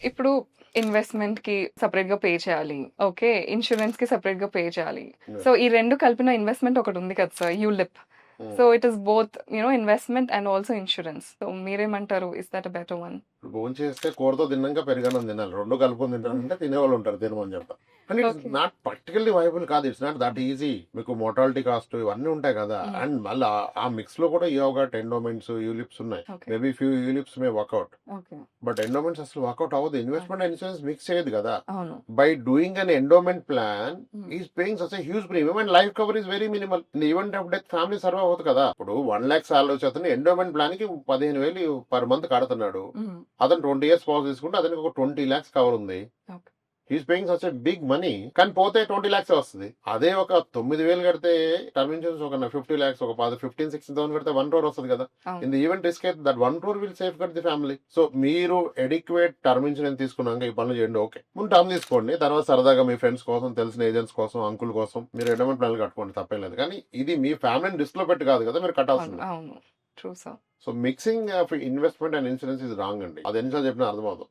ఇప్పుడు ఇన్వెస్ట్‌మెంట్‌కి సెపరేట్‌గా పే చేయాలి. ఓకే. ఇన్స్యూరెన్స్‌కి సెపరేట్‌గా పే చేయాలి. హ్మ్. సో, ఈ 2 కలిపిన ఇన్వెస్ట్‌మెంట్ ఒకటుంది కదా sir ULIP. Hmm. So, it is both investment and also insurance. So, మీరేమంటారు? Is that a better one? ఇప్పుడు భోంచేస్తే కూరతో తిన్నాక పెరుగన్నం తినాలి. 2 కలుపుకొని తింటానంటే తినేవాళ్ళు ఉంటారు తినమని చెప్తా. కానీ it's okay. Not practically viable కాదు. It's not that easy. మీకు మోర్టాలిటీ కాస్ట్ ఇవన్నీ ఉంటాయి కదా! హ్మ్. అండ్ మళ్ళీ ఆ మిక్స్‌లో కూడా యోగట్, ఎండోమెంట్స్, యూలిప్స్ ఉన్నాయి. Okay. Maybe few ULIPs may work out. Okay. But endowments అసలు వర్కౌట్ అవ్వదు. అవును. ఇన్వెస్ట్‌మెంట్ అండ్ ఇన్సూరెన్స్ మిక్స్ చేయదు కదా! అవును. By doing an endowment plan hmm. Is paying such a huge premium and life cover is very minimal. In event of death family survive అవుతుంది కదా! ఇప్పుడు 1,00,000 salary వచ్చి అతను ఎండోమెంట్ ప్లాన్‌కి 15,000 పర్ మంత్ కడుతున్నాడు. హ్మ్. అతను 20 ఇయర్స్ పాలసీ తీసుకుంటే అతనికి ఒక 20 లాక్స్ కవర్ ఉంది. Okay. He's paying such a big money. కానీ పోతే 20 లాక్స్ వస్తుంది. అదే ఒక 9,000 కడితే టర్మ్ ఇన్సూరెన్స్ ఒక 50 లాక్స్ ఒక 15-16,000 కడితే 1 crore వస్తుంది కదా! అవును. ఇన్ ది ఈవెంట్ రిస్క్ అయితే that 1 crore will safeguard the family. So మీరు ఎడిక్వేట్ టర్మ్ ఇన్సూరెన్స్ తీసుకున్నాక ఈ పనులు చేయండి. ఓకే, ముందు టర్మ్ తీసుకోండి. తర్వాత సరదాగా మీ ఫ్రెండ్స్ కోసం, తెలిసిన ఏజెంట్స్ కోసం, అంకుల్ కోసం మీరు ఎండోమెంట్ ప్లాన్లు కట్టుకోండి, తప్పేం లేదు. కానీ ఇది మీ ఫ్యామిలీని రిస్క్ లో పెట్టి కాదు కదా మీరు అవును. కట్టాల్సింది. అవును. True sir. So mixing of investment and insurance is wrong అండి. అది ఎన్నిసార్లు చెప్పినా అర్థమవుతుంది.